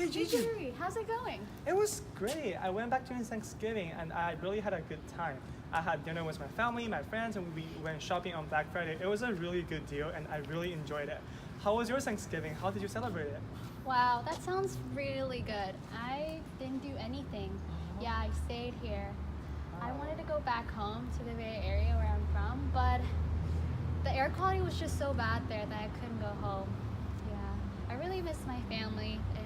Hey Hey Gigi, Jerry, how's it going? it was great. I went back during Thanksgiving and I really had a good time. I had dinner with my family, my friends, and we went shopping on Black Friday. It was a really good deal and I really enjoyed it. How was your Thanksgiving? How did you celebrate it? Wow, that sounds really good. I didn't do anything. Yeah, I stayed here. I wanted to go back home to the Bay Area where I'm from, but the air quality was just so bad there that I couldn't go home. Yeah, I really miss my family and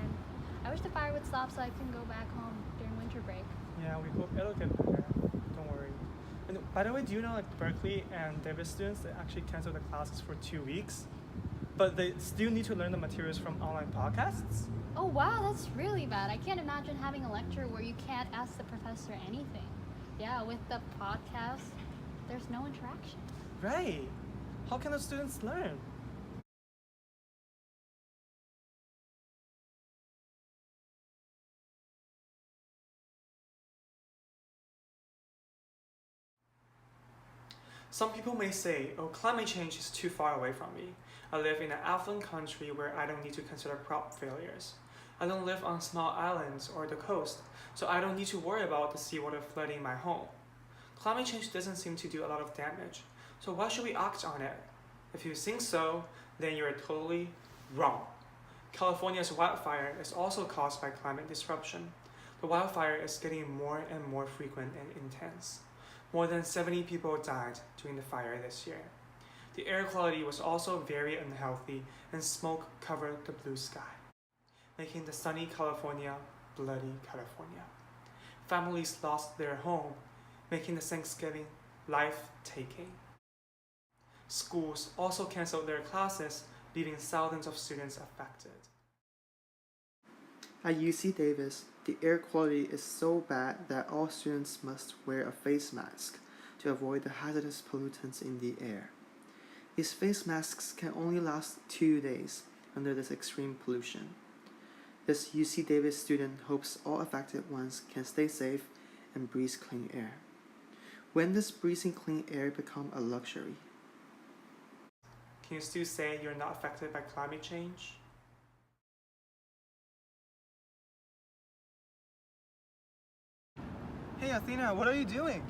I wish the fire would stop so I can go back home during winter break. Yeah, we hope it'll get better. Don't worry. And by the way, do you know like Berkeley and Davis students they actually cancel the classes for 2 weeks, but they still need to learn the materials from online podcasts? Oh wow, that's really bad. I can't imagine having a lecture where you can't ask the professor anything. Yeah, with the podcast, there's no interaction. Right. How can the students learn? Some people may say, oh, climate change is too far away from me. I live in an affluent country where I don't need to consider crop failures. I don't live on small islands or the coast, so I don't need to worry about the seawater flooding my home. Climate change doesn't seem to do a lot of damage, so why should we act on it? If you think so, then you're totally wrong. California's wildfire is also caused by climate disruption. The wildfire is getting more and more frequent and intense. More than 70 people died during the fire this year. The air quality was also very unhealthy and smoke covered the blue sky, making the sunny California bloody California. Families lost their home, making the Thanksgiving life-taking. Schools also canceled their classes, leaving thousands of students affected. At UC Davis, the air quality is so bad that all students must wear a face mask to avoid the hazardous pollutants in the air. These face masks can only last 2 days under this extreme pollution. This UC Davis student hopes all affected ones can stay safe and breathe clean air. When does breathing clean air become a luxury? Can you still say you're not affected by climate change? Hey Athena, what are you doing?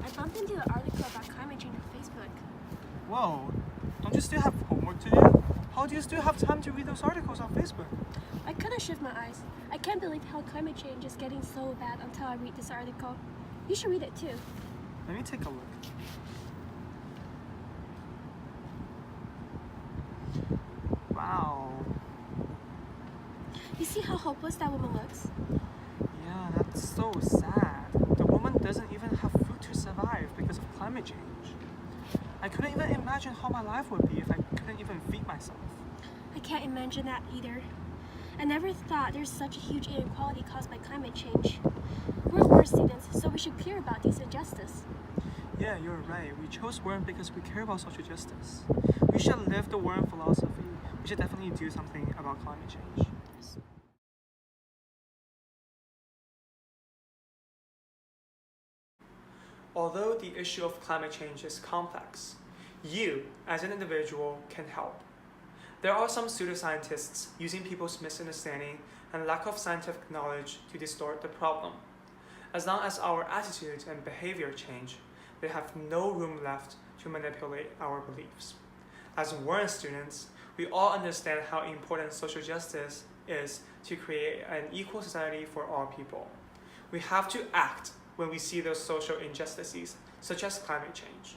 I bumped into an article about climate change on Facebook. Whoa, don't you still have homework to do? How do you still have time to read those articles on Facebook? I couldn't shift my eyes. I can't believe how climate change is getting so bad until I read this article. You should read it too. Let me take a look. Wow. You see how hopeless that woman looks? Yeah, that's so sad. The woman doesn't even have food to survive because of climate change. I couldn't even imagine how my life would be if I couldn't even feed myself. I can't imagine that either. I never thought there's such a huge inequality caused by climate change. We're WARN students, so we should care about these injustice. Yeah, you're right. We chose WARN because we care about social justice. We should live the WARN philosophy. We should definitely do something about climate change. Although the issue of climate change is complex, you, as an individual, can help. There are some pseudoscientists using people's misunderstanding and lack of scientific knowledge to distort the problem. As long as our attitude and behavior change, they have no room left to manipulate our beliefs. As WARN students, we all understand how important social justice is to create an equal society for all people. We have to act when we see those social injustices, such as climate change.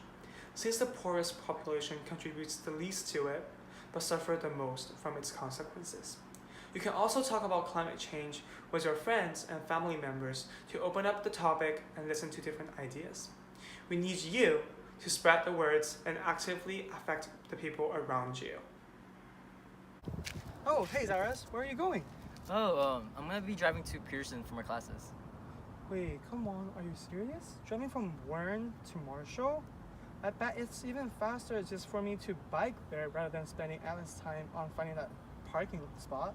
Since the poorest population contributes the least to it, but suffer the most from its consequences. You can also talk about climate change with your friends and family members to open up the topic and listen to different ideas. We need you to spread the words and actively affect the people around you. Oh, hey Zaraz, where are you going? I'm gonna be driving to Pearson for my classes. Wait, come on, are you serious? Driving from WARN to Marshall? I bet it's even faster just for me to bike there rather than spending endless time on finding that parking spot.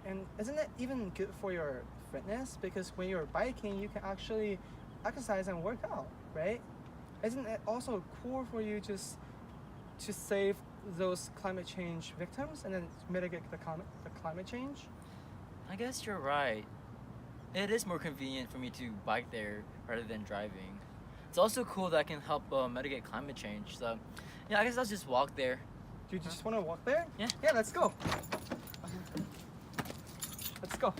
And isn't it even good for your fitness? Because when you're biking, you can actually exercise and work out, right? Isn't it also cool for you just to save those climate change victims and then mitigate the climate change? I guess you're right. It is more convenient for me to bike there rather than driving. It's also cool that I can help mitigate climate change. So, yeah, I guess I'll just walk there. Dude, you just want to walk there? Yeah. Yeah, let's go. Let's go.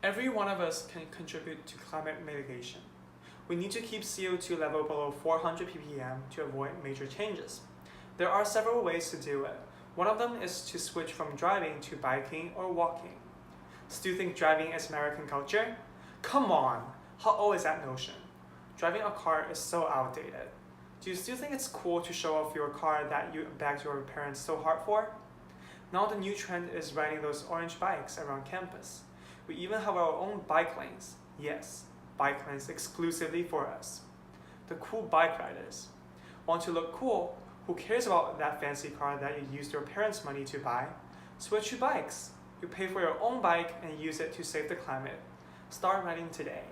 Every one of us can contribute to climate mitigation. We need to keep CO2 level below 400 ppm to avoid major changes. There are several ways to do it. One of them is to switch from driving to biking or walking. Still think driving is American culture? Come on! How old is that notion? Driving a car is so outdated. Do you still think it's cool to show off your car that you begged your parents so hard for? Now the new trend is riding those orange bikes around campus. We even have our own bike lanes. Yes, bike lanes exclusively for us. The cool bike riders. Want to look cool? Who cares about that fancy car that you used your parents' money to buy? Switch to bikes. You pay for your own bike and use it to save the climate. Start riding today.